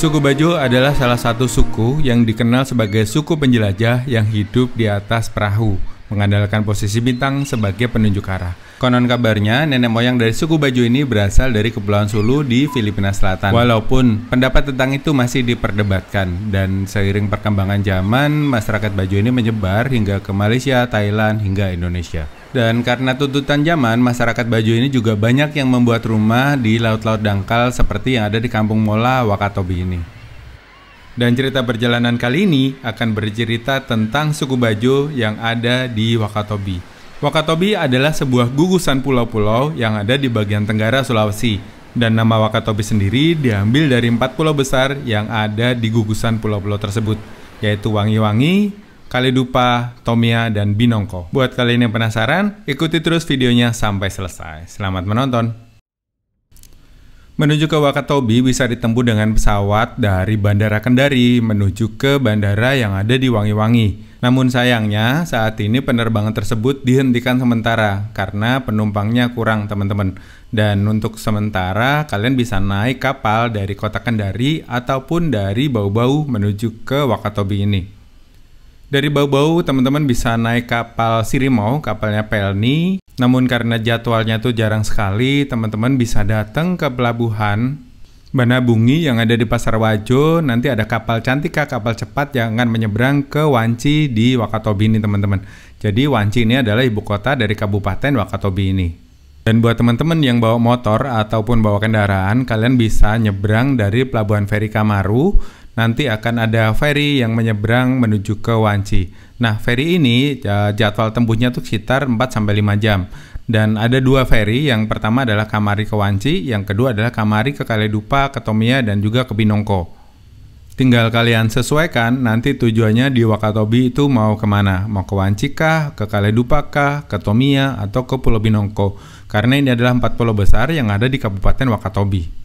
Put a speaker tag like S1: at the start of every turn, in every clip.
S1: Suku Bajo adalah salah satu suku yang dikenal sebagai suku penjelajah yang hidup di atas perahu, mengandalkan posisi bintang sebagai penunjuk arah. Konon kabarnya, nenek moyang dari suku Bajo ini berasal dari Kepulauan Sulu di Filipina Selatan. Walaupun pendapat tentang itu masih diperdebatkan, dan seiring perkembangan zaman, masyarakat Bajo ini menyebar hingga ke Malaysia, Thailand, hingga Indonesia. Dan karena tuntutan zaman, masyarakat Bajo ini juga banyak yang membuat rumah di laut-laut dangkal seperti yang ada di Kampung Mola, Wakatobi ini. Dan cerita perjalanan kali ini akan bercerita tentang suku Bajo yang ada di Wakatobi. Wakatobi adalah sebuah gugusan pulau-pulau yang ada di bagian tenggara Sulawesi. Dan nama Wakatobi sendiri diambil dari 4 pulau besar yang ada di gugusan pulau-pulau tersebut, yaitu Wangi-Wangi, Kalidupa, Tomia, dan Binongko. Buat kalian yang penasaran, ikuti terus videonya sampai selesai. Selamat menonton! Menuju ke Wakatobi bisa ditempuh dengan pesawat dari Bandara Kendari menuju ke bandara yang ada di Wangi-Wangi. Namun sayangnya saat ini penerbangan tersebut dihentikan sementara karena penumpangnya kurang, teman-teman. Dan untuk sementara kalian bisa naik kapal dari kota Kendari ataupun dari Bau-Bau menuju ke Wakatobi ini. Dari Bau-Bau teman-teman bisa naik kapal Sirimau, kapalnya Pelni. Namun karena jadwalnya tuh jarang sekali, teman-teman bisa datang ke pelabuhan Banabungi yang ada di Pasar Wajo. Nanti ada kapal Cantika, kapal cepat yang akan menyeberang ke Wanci di Wakatobi ini, teman-teman. Jadi Wanci ini adalah ibu kota dari Kabupaten Wakatobi ini. Dan buat teman-teman yang bawa motor ataupun bawa kendaraan, kalian bisa nyebrang dari Pelabuhan Feri Kamaru. Nanti akan ada feri yang menyeberang menuju ke Wanci. Nah, feri ini jadwal tempuhnya tuh sekitar 4-5 jam. Dan ada 2 feri, yang pertama adalah Kamari ke Wanci, yang kedua adalah Kamari ke Kalidupa, ke Tomia, dan juga ke Binongko. Tinggal kalian sesuaikan nanti tujuannya di Wakatobi itu mau kemana. Mau ke Wanci kah, ke Kalidupa kah, ke Tomia, atau ke Pulau Binongko. Karena ini adalah 4 pulau besar yang ada di Kabupaten Wakatobi.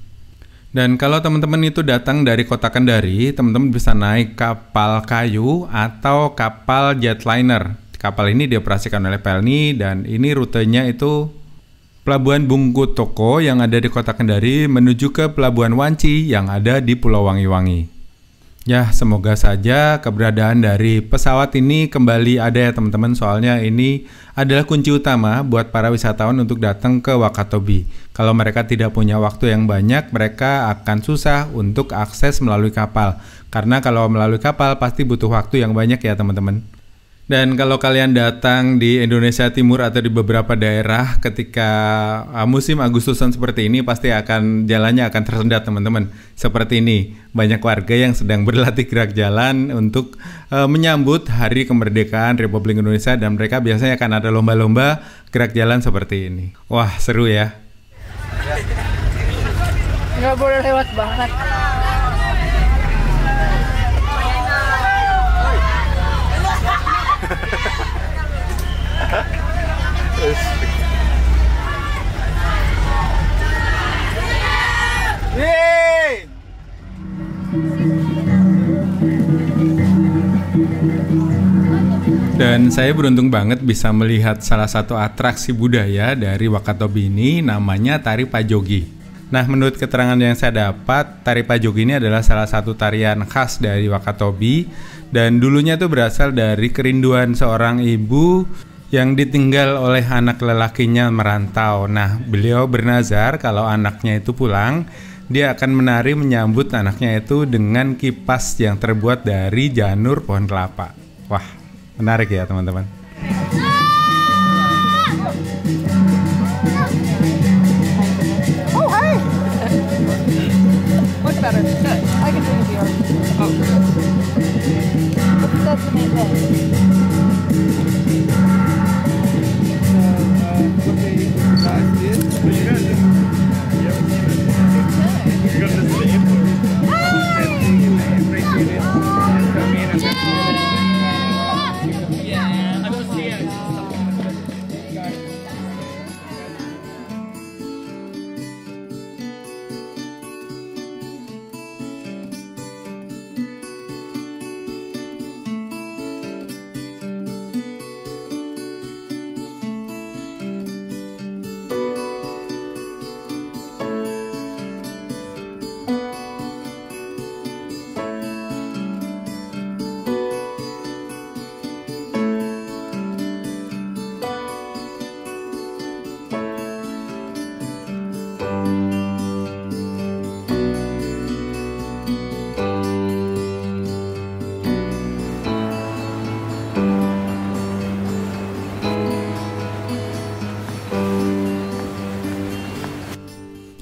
S1: Dan kalau teman-teman itu datang dari kota Kendari, teman-teman bisa naik kapal kayu atau kapal jetliner. Kapal ini dioperasikan oleh Pelni dan ini rutenya itu Pelabuhan Bungkutoko yang ada di kota Kendari menuju ke Pelabuhan Wanci yang ada di Pulau Wangi-Wangi. Ya, semoga saja keberadaan dari pesawat ini kembali ada ya teman-teman, soalnya ini adalah kunci utama buat para wisatawan untuk datang ke Wakatobi. Kalau mereka tidak punya waktu yang banyak, mereka akan susah untuk akses melalui kapal. Karena kalau melalui kapal pasti butuh waktu yang banyak ya teman-teman. Dan kalau kalian datang di Indonesia Timur atau di beberapa daerah ketika musim Agustusan seperti ini, pasti jalannya akan tersendat teman-teman. Seperti ini, banyak warga yang sedang berlatih gerak jalan untuk menyambut Hari Kemerdekaan Republik Indonesia, dan mereka biasanya akan ada lomba-lomba gerak jalan seperti ini. Wah, seru ya.
S2: Nggak boleh lewat banget.
S1: Dan saya beruntung banget bisa melihat salah satu atraksi budaya dari Wakatobi ini, namanya Tari Pajogi. Nah, menurut keterangan yang saya dapat, Tari Pajogi ini adalah salah satu tarian khas dari Wakatobi. Dan dulunya itu berasal dari kerinduan seorang ibu yang ditinggal oleh anak lelakinya merantau. Nah, beliau bernazar kalau anaknya itu pulang, dia akan menari menyambut anaknya itu dengan kipas yang terbuat dari janur pohon kelapa. Wah, menarik ya teman-teman.
S2: Oh, hey! Much better. Good. I can do the VR. Oh. That's the main thing.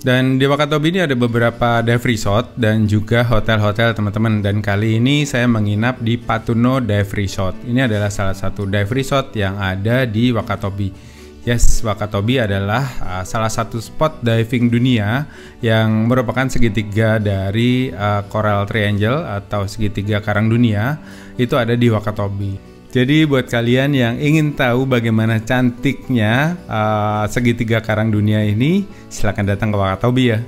S1: Dan di Wakatobi ini ada beberapa dive resort dan juga hotel-hotel teman-teman. Dan kali ini saya menginap di Patuno Dive Resort. Ini adalah salah satu dive resort yang ada di Wakatobi. Yes, Wakatobi adalah salah satu spot diving dunia yang merupakan segitiga dari Coral Triangle atau segitiga karang dunia. Itu ada di Wakatobi. Jadi buat kalian yang ingin tahu bagaimana cantiknya segitiga karang dunia ini, silakan datang ke Wakatobi ya.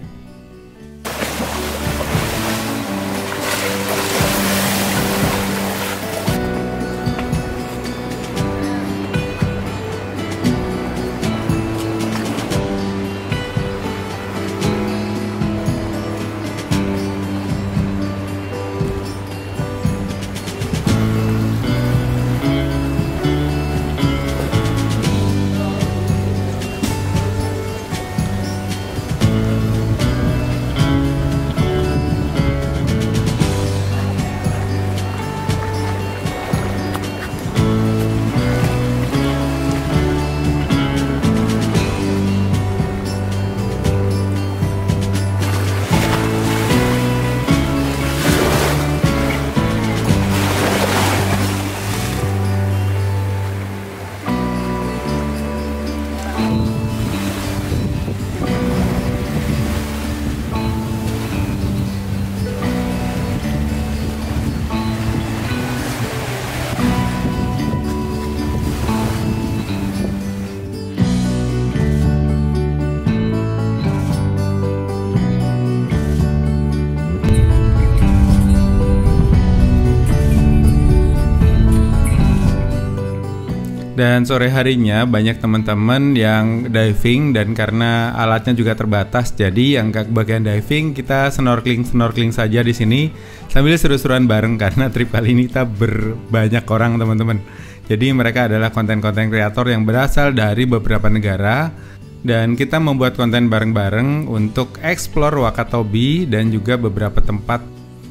S1: Dan sore harinya banyak teman-teman yang diving, dan karena alatnya juga terbatas, jadi yang gak bagian diving kita snorkeling saja di sini sambil seru-seruan bareng karena trip kali ini kita berbanyak orang teman-teman. Jadi mereka adalah konten-konten kreator yang berasal dari beberapa negara dan kita membuat konten bareng-bareng untuk explore Wakatobi dan juga beberapa tempat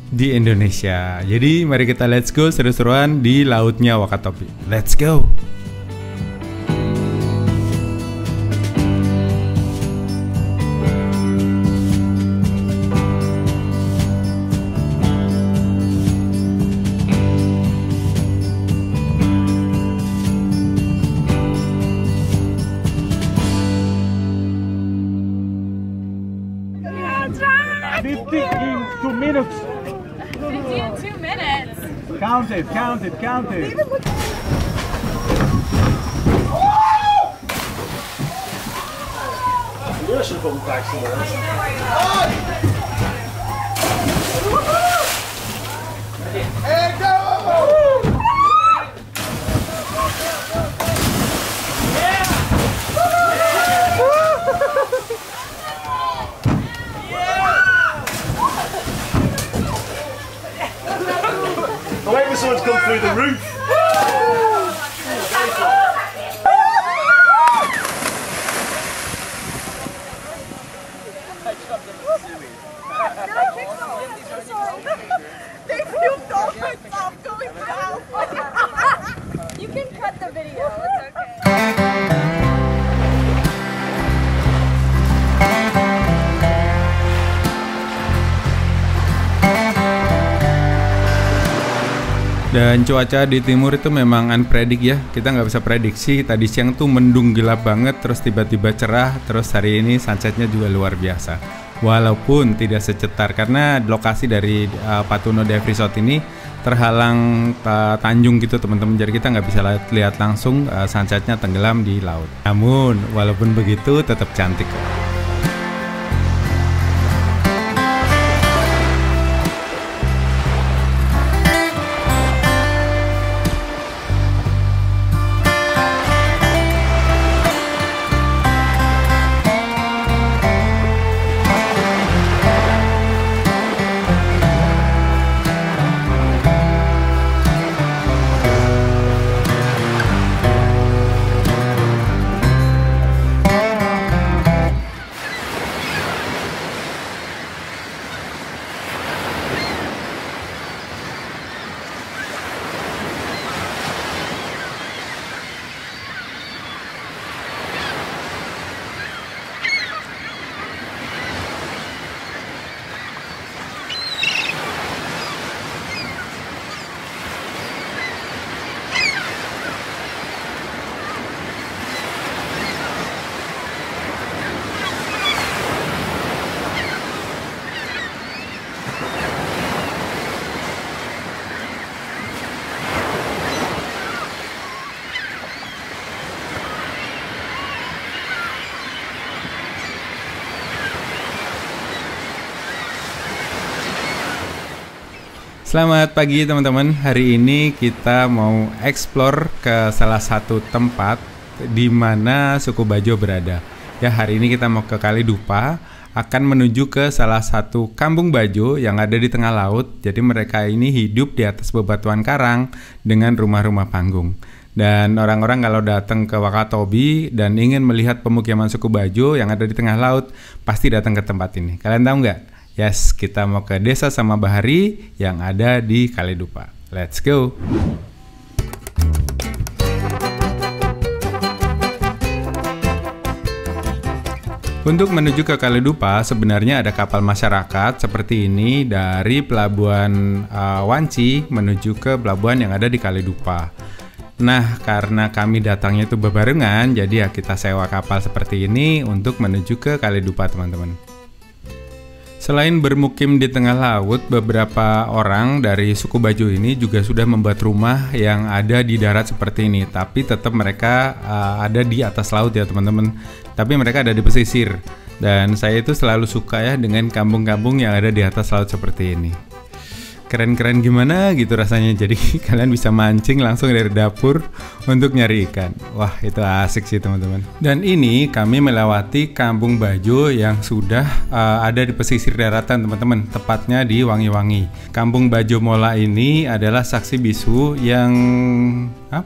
S1: di Indonesia. Jadi mari kita let's go seru-seruan di lautnya Wakatobi. Let's go.
S3: Count it. You should put me back somewhere else. Hey, go! I wait for someone to come through the roof.
S4: They filmed all my stuff going down. You can cut the video, it's okay.
S1: Dan cuaca di timur itu memang unpredik ya, kita nggak bisa prediksi. Tadi siang tuh mendung gelap banget, terus tiba-tiba cerah, terus hari ini sunsetnya juga luar biasa. Walaupun tidak secetar karena lokasi dari Patuno Dive Resort ini terhalang tanjung gitu teman-teman, jadi kita nggak bisa lihat langsung sunsetnya tenggelam di laut. Namun walaupun begitu tetap cantik kok. Selamat pagi teman-teman. Hari ini kita mau explore ke salah satu tempat di mana suku Bajo berada. Ya, hari ini kita mau ke Kali Dupa, akan menuju ke salah satu kampung Bajo yang ada di tengah laut. Jadi mereka ini hidup di atas bebatuan karang dengan rumah-rumah panggung. Dan orang-orang kalau datang ke Wakatobi dan ingin melihat pemukiman suku Bajo yang ada di tengah laut, pasti datang ke tempat ini. Kalian tahu nggak? Yes, kita mau ke Desa Samabahari yang ada di Kali Dupa. Let's go! Untuk menuju ke Kali Dupa, sebenarnya ada kapal masyarakat seperti ini dari pelabuhan Wanci menuju ke pelabuhan yang ada di Kali Dupa. Nah, karena kami datangnya itu bebarengan, jadi ya kita sewa kapal seperti ini untuk menuju ke Kali Dupa, teman-teman. Selain bermukim di tengah laut, beberapa orang dari suku Bajo ini juga sudah membuat rumah yang ada di darat seperti ini. Tapi tetap mereka ada di atas laut ya teman-teman. Tapi mereka ada di pesisir. Dan saya itu selalu suka ya dengan kampung-kampung yang ada di atas laut seperti ini. Keren-keren gimana gitu rasanya. Jadi kalian bisa mancing langsung dari dapur untuk nyari ikan. Wah, itu asik sih teman-teman. Dan ini kami melewati kampung Bajo yang sudah ada di pesisir daratan teman-teman, tepatnya di Wangi-Wangi. Kampung Bajo Mola ini adalah saksi bisu yang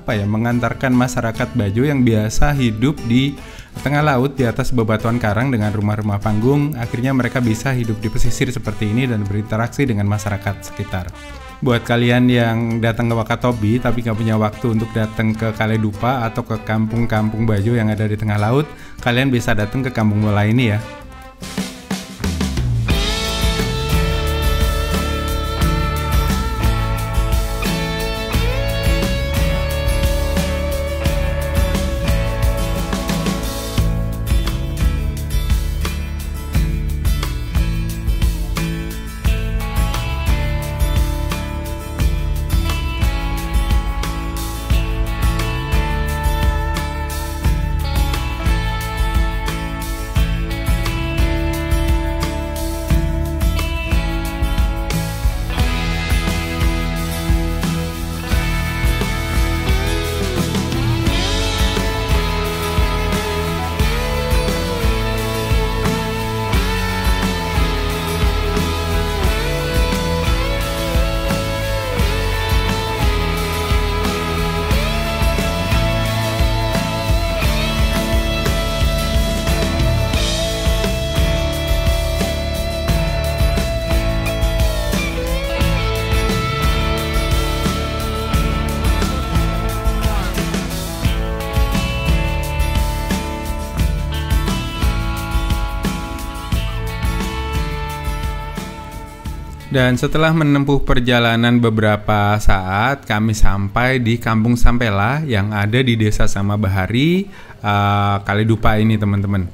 S1: mengantarkan masyarakat Bajo yang biasa hidup di tengah laut di atas bebatuan karang dengan rumah-rumah panggung. Akhirnya mereka bisa hidup di pesisir seperti ini dan berinteraksi dengan masyarakat sekitar. Buat kalian yang datang ke Wakatobi tapi nggak punya waktu untuk datang ke Kali Dupa atau ke kampung-kampung Bajo yang ada di tengah laut, kalian bisa datang ke Kampung Mola ini ya. Dan setelah menempuh perjalanan beberapa saat, kami sampai di Kampung Sampela yang ada di Desa Samabahari, Kali Dupa ini teman-teman.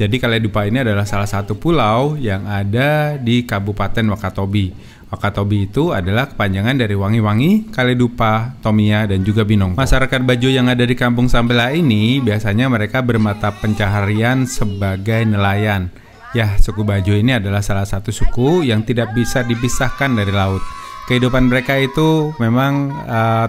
S1: Jadi Kali Dupa ini adalah salah satu pulau yang ada di Kabupaten Wakatobi. Wakatobi itu adalah kepanjangan dari Wangi-Wangi, Kali Dupa, Tomia, dan juga Binongko. Masyarakat Bajo yang ada di Kampung Sampela ini biasanya mereka bermata pencaharian sebagai nelayan. Ya, suku Bajo ini adalah salah satu suku yang tidak bisa dipisahkan dari laut. Kehidupan mereka itu memang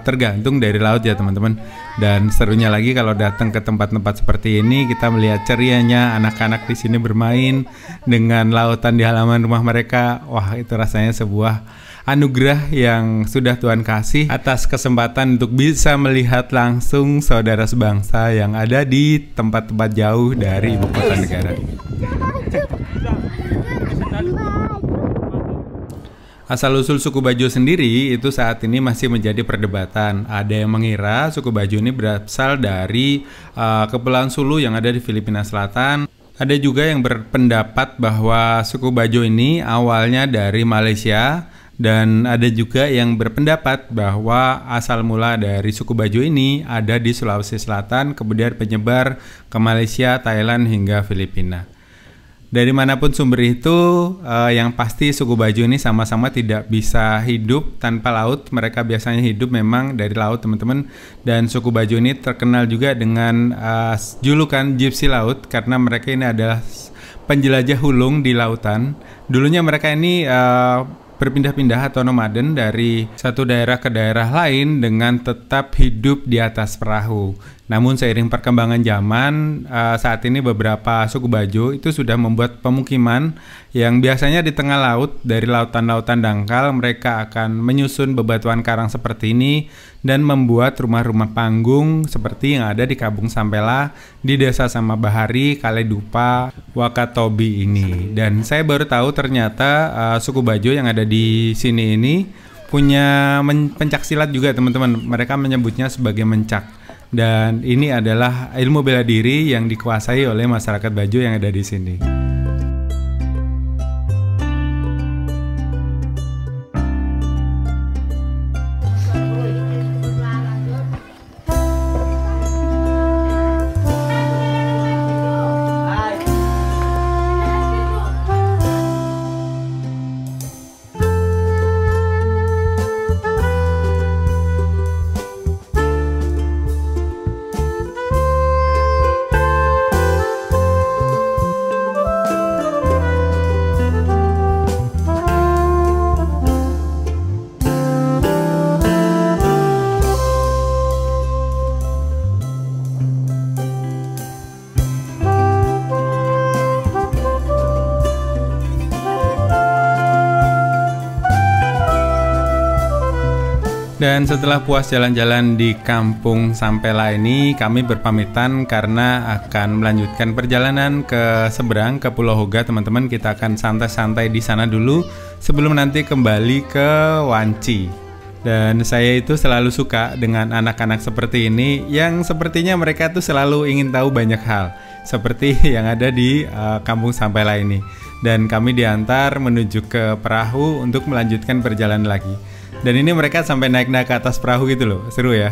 S1: tergantung dari laut ya teman-teman. Dan serunya lagi kalau datang ke tempat-tempat seperti ini, kita melihat cerianya anak-anak di sini bermain dengan lautan di halaman rumah mereka. Wah, itu rasanya sebuah anugerah yang sudah Tuhan kasih atas kesempatan untuk bisa melihat langsung saudara sebangsa yang ada di tempat-tempat jauh dari ibu kota negara. Asal-usul suku Bajo sendiri itu saat ini masih menjadi perdebatan. Ada yang mengira suku Bajo ini berasal dari Kepulauan Sulu yang ada di Filipina Selatan. Ada juga yang berpendapat bahwa suku Bajo ini awalnya dari Malaysia. Dan ada juga yang berpendapat bahwa asal mula dari suku Bajo ini ada di Sulawesi Selatan, kemudian penyebar ke Malaysia, Thailand, hingga Filipina. Dari manapun sumber itu, yang pasti suku Bajo ini sama-sama tidak bisa hidup tanpa laut. Mereka biasanya hidup memang dari laut teman-teman. Dan suku Bajo ini terkenal juga dengan julukan Gypsy Laut karena mereka ini adalah penjelajah hulung di lautan. Dulunya mereka ini berpindah-pindah atau nomaden dari satu daerah ke daerah lain dengan tetap hidup di atas perahu. Namun seiring perkembangan zaman, saat ini beberapa suku Bajo itu sudah membuat pemukiman yang biasanya di tengah laut. Dari lautan-lautan dangkal mereka akan menyusun bebatuan karang seperti ini dan membuat rumah-rumah panggung seperti yang ada di Kampung Sampela di Desa Samabahari, Kaledupa, Wakatobi ini. Dan saya baru tahu ternyata suku Bajo yang ada di sini ini punya pencak silat juga, teman-teman. Mereka menyebutnya sebagai mencak. Dan ini adalah ilmu bela diri yang dikuasai oleh masyarakat Bajo yang ada di sini. Dan setelah puas jalan-jalan di Kampung Sampela ini, kami berpamitan karena akan melanjutkan perjalanan ke seberang ke Pulau Hoga, teman-teman. Kita akan santai-santai di sana dulu sebelum nanti kembali ke Wanci. Dan saya itu selalu suka dengan anak-anak seperti ini yang sepertinya mereka tuh selalu ingin tahu banyak hal seperti yang ada di Kampung Sampela ini. Dan kami diantar menuju ke perahu untuk melanjutkan perjalanan lagi. Dan ini mereka sampai naik-naik ke atas perahu gitu loh, seru ya.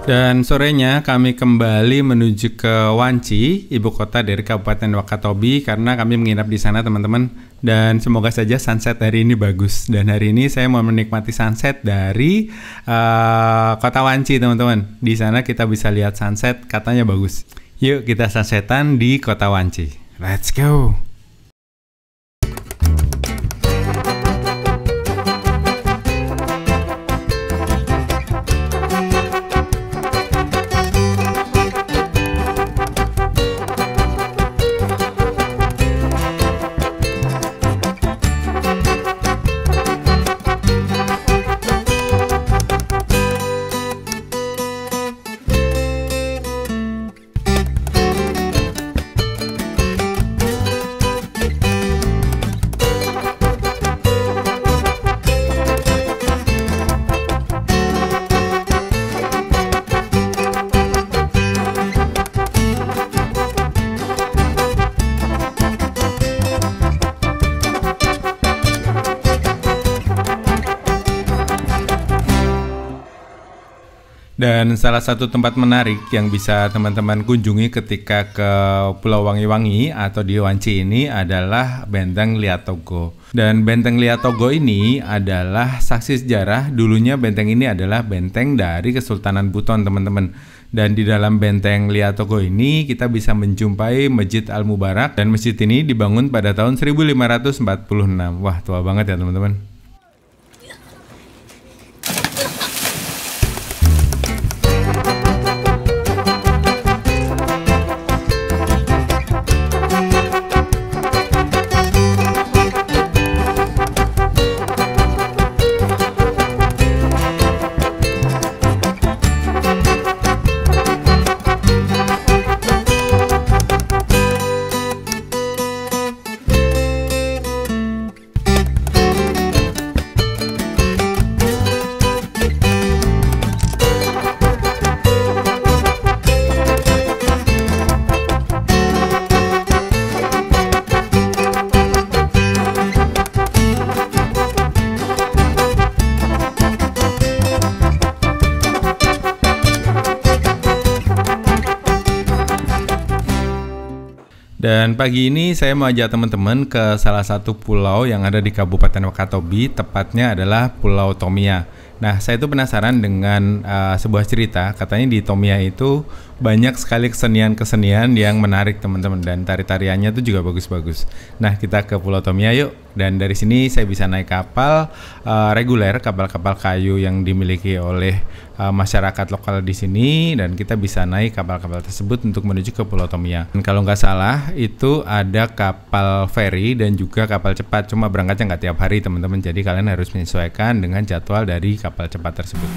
S1: Dan sorenya kami kembali menuju ke Wanci, ibu kota dari Kabupaten Wakatobi, karena kami menginap di sana, teman-teman. Dan semoga saja sunset hari ini bagus. Dan hari ini saya mau menikmati sunset dari kota Wanci, teman-teman. Di sana kita bisa lihat sunset, katanya bagus. Yuk kita sunsetan di kota Wanci. Let's go! Dan salah satu tempat menarik yang bisa teman-teman kunjungi ketika ke Pulau Wangi-Wangi atau di Wanci ini adalah Benteng Liatogo. Dan Benteng Liatogo ini adalah saksi sejarah. Dulunya benteng ini adalah benteng dari Kesultanan Buton, teman-teman. Dan di dalam benteng Liatogo ini kita bisa menjumpai Masjid Al-Mubarak, dan masjid ini dibangun pada tahun 1546. Wah, tua banget ya teman-teman. Dan pagi ini saya mau ajak teman-teman ke salah satu pulau yang ada di Kabupaten Wakatobi, tepatnya adalah Pulau Tomia. Nah, saya itu penasaran dengan sebuah cerita. Katanya di Tomia itu banyak sekali kesenian-kesenian yang menarik teman-teman, dan tari-tariannya itu juga bagus-bagus. Nah, kita ke Pulau Tomia yuk. Dan dari sini saya bisa naik kapal reguler, kapal-kapal kayu yang dimiliki oleh masyarakat lokal di sini, dan kita bisa naik kapal-kapal tersebut untuk menuju ke Pulau Tomia. Dan kalau nggak salah itu ada kapal feri dan juga kapal cepat, cuma berangkatnya nggak tiap hari teman-teman. Jadi kalian harus menyesuaikan dengan jadwal dari kapal cepat tersebut.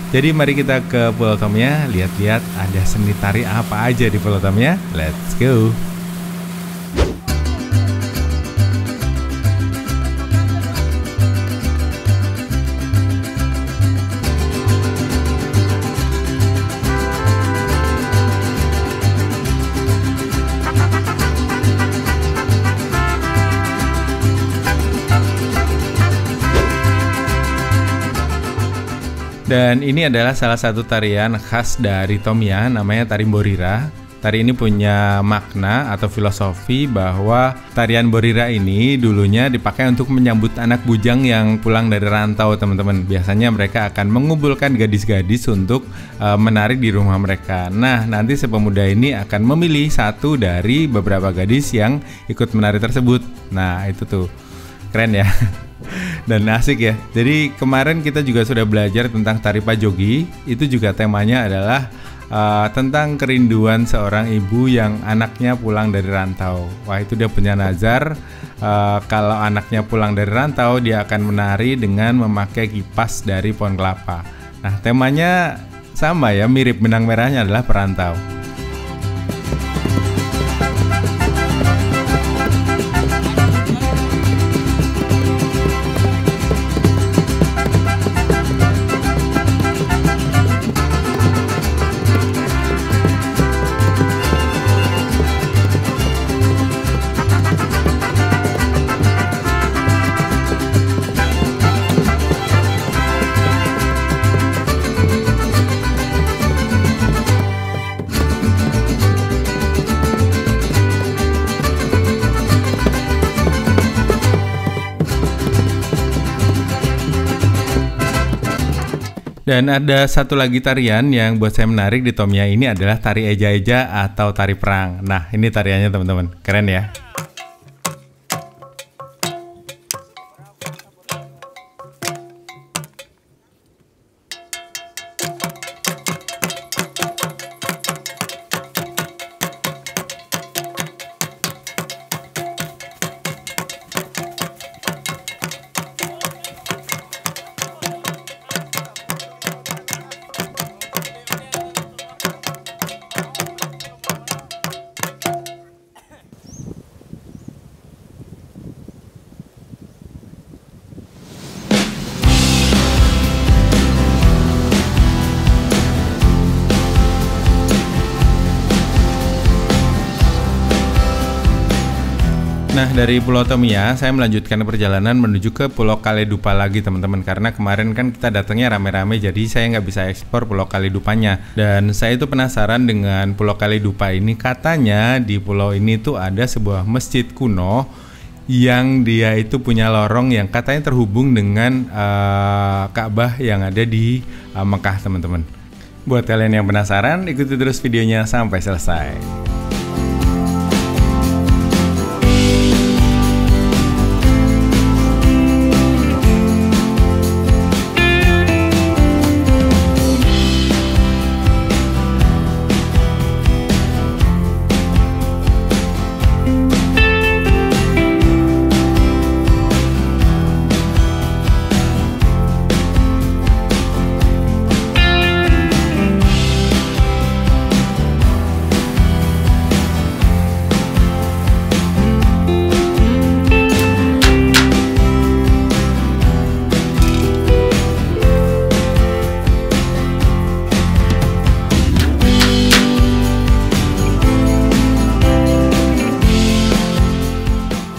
S1: Jadi mari kita ke Pulau Tomia, lihat-lihat ada seni tari apa aja di Pulau Tomia. Let's go. Dan ini adalah salah satu tarian khas dari Tomia, namanya tari Borira. Tari ini punya makna atau filosofi bahwa tarian Borira ini dulunya dipakai untuk menyambut anak bujang yang pulang dari rantau teman-teman. Biasanya mereka akan mengumpulkan gadis-gadis untuk menari di rumah mereka. Nah, nanti si pemuda ini akan memilih satu dari beberapa gadis yang ikut menari tersebut. Nah, itu tuh keren ya. Dan asik ya. Jadi kemarin kita juga sudah belajar tentang tari pajogi. Itu juga temanya adalah tentang kerinduan seorang ibu yang anaknya pulang dari rantau. Wah, itu dia punya nazar, kalau anaknya pulang dari rantau dia akan menari dengan memakai kipas dari pohon kelapa. Nah, temanya sama ya, mirip, benang merahnya adalah perantau. Dan ada satu lagi tarian yang buat saya menarik di Tomia ini adalah tari eja-eja atau tari perang. Nah, ini tariannya teman-teman, keren ya. Nah, dari Pulau Tomia saya melanjutkan perjalanan menuju ke Pulau Kaledupa lagi teman-teman, karena kemarin kan kita datangnya rame-rame, jadi saya nggak bisa ekspor Pulau Kaledupanya. Dan saya itu penasaran dengan Pulau Kaledupa ini. Katanya di pulau ini tuh ada sebuah masjid kuno yang dia itu punya lorong yang katanya terhubung dengan Ka'bah yang ada di Mekah teman-teman. Buat kalian yang penasaran, ikuti terus videonya sampai selesai.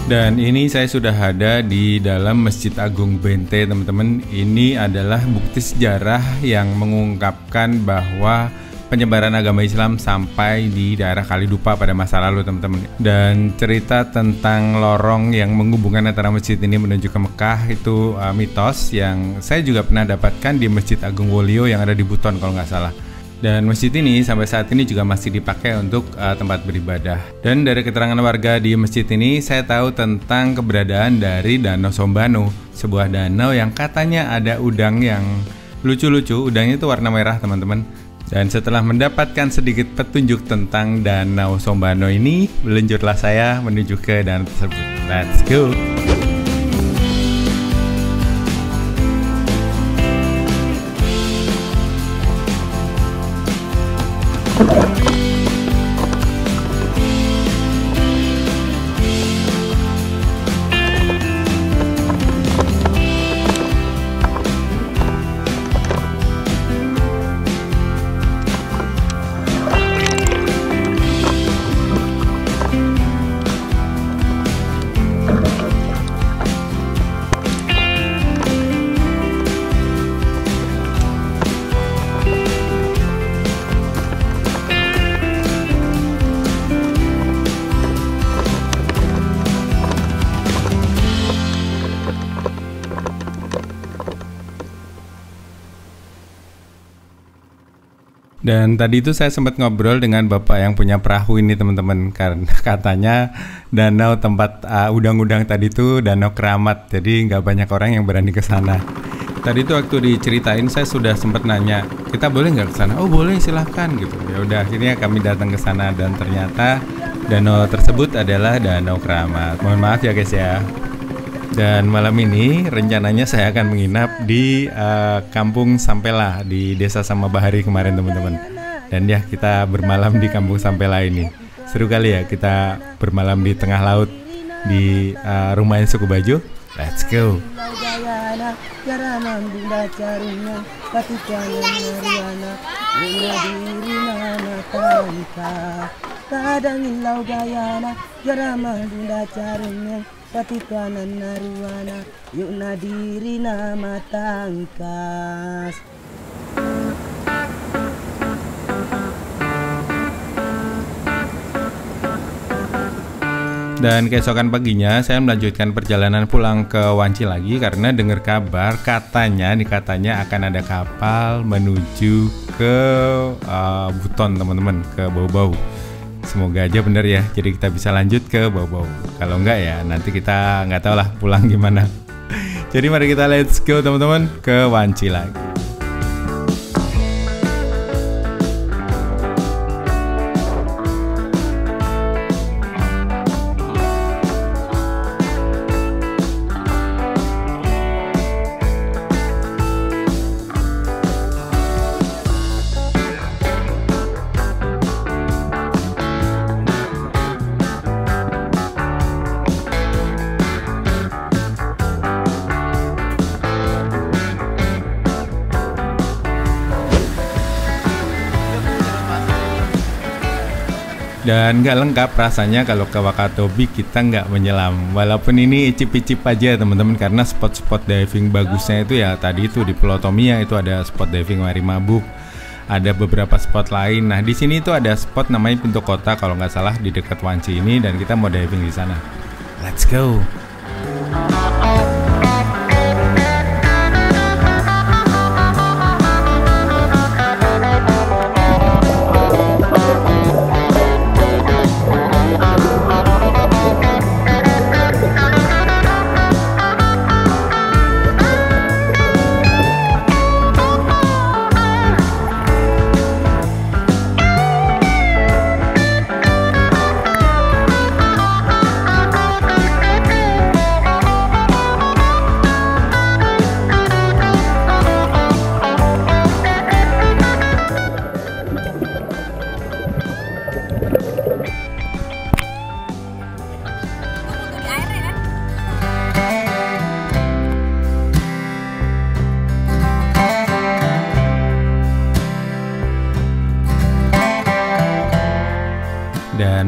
S1: Dan ini saya sudah ada di dalam Masjid Agung Bente, teman-teman. Ini adalah bukti sejarah yang mengungkapkan bahwa penyebaran agama Islam sampai di daerah Kalidupa pada masa lalu, teman-teman. Dan cerita tentang lorong yang menghubungkan antara masjid ini menuju ke Mekah itu mitos yang saya juga pernah dapatkan di Masjid Agung Wolio yang ada di Buton kalau nggak salah. Dan masjid ini sampai saat ini juga masih dipakai untuk tempat beribadah. Dan dari keterangan warga di masjid ini, saya tahu tentang keberadaan dari Danau Sombano, sebuah danau yang katanya ada udang yang lucu-lucu. Udangnya itu warna merah, teman-teman. Dan setelah mendapatkan sedikit petunjuk tentang Danau Sombano ini, meluncurlah saya menuju ke danau tersebut. Let's go! Dan tadi itu saya sempat ngobrol dengan bapak yang punya perahu ini, teman-teman, karena katanya danau tempat udang-udang tadi itu danau keramat, jadi nggak banyak orang yang berani ke sana. Tadi itu waktu diceritain saya sudah sempat nanya, kita boleh nggak ke sana? Oh boleh, silahkan gitu. Ya udah, akhirnya kami datang ke sana dan ternyata danau tersebut adalah danau keramat. Mohon maaf ya guys ya. Dan malam ini rencananya saya akan menginap di Kampung Sampela di Desa Samabahari kemarin, teman-teman. Dan ya, kita bermalam di Kampung Sampela ini. Seru kali ya kita bermalam di tengah laut di rumahnya suku Bajo. Let's go.
S5: Patipanan naruana yuk nadiri nama tangkas.
S1: Dan keesokan paginya saya melanjutkan perjalanan pulang ke Wanci lagi karena dengar kabar katanya akan ada kapal menuju ke Buton, teman-teman, ke Bau-Bau. Semoga aja bener ya, jadi kita bisa lanjut ke Bau-Bau. Kalau enggak ya nanti kita nggak tahu lah pulang gimana. Jadi mari kita let's go, teman-teman, ke Wanci lagi. Dan nggak lengkap rasanya kalau ke Wakatobi kita nggak menyelam. Walaupun ini icip-icip aja, teman-teman, karena spot-spot diving bagusnya itu ya tadi itu di Pulau Tomia itu ada spot diving Mari Mabuk, ada beberapa spot lain. Nah di sini itu ada spot namanya Pintu Kota kalau nggak salah di dekat Wanci ini, dan kita mau diving di sana. Let's go.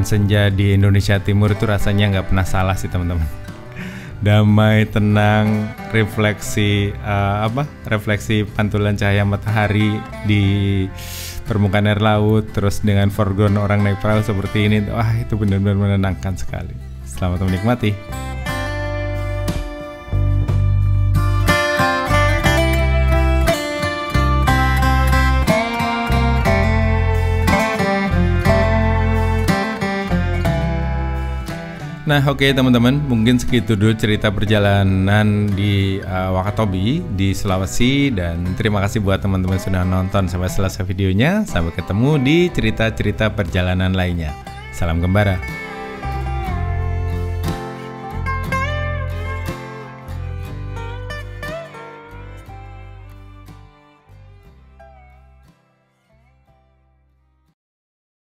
S1: merayakan senja di Indonesia Timur itu rasanya nggak pernah salah sih teman-teman. Damai, tenang, refleksi refleksi pantulan cahaya matahari di permukaan air laut, terus dengan foreground orang naik perahu seperti ini, wah itu benar-benar menenangkan sekali. Selamat menikmati. Nah oke teman-teman, mungkin segitu dulu cerita perjalanan di Wakatobi di Sulawesi. Dan terima kasih buat teman-teman sudah nonton sampai selesai videonya. Sampai ketemu di cerita-cerita perjalanan lainnya. Salam Gembara.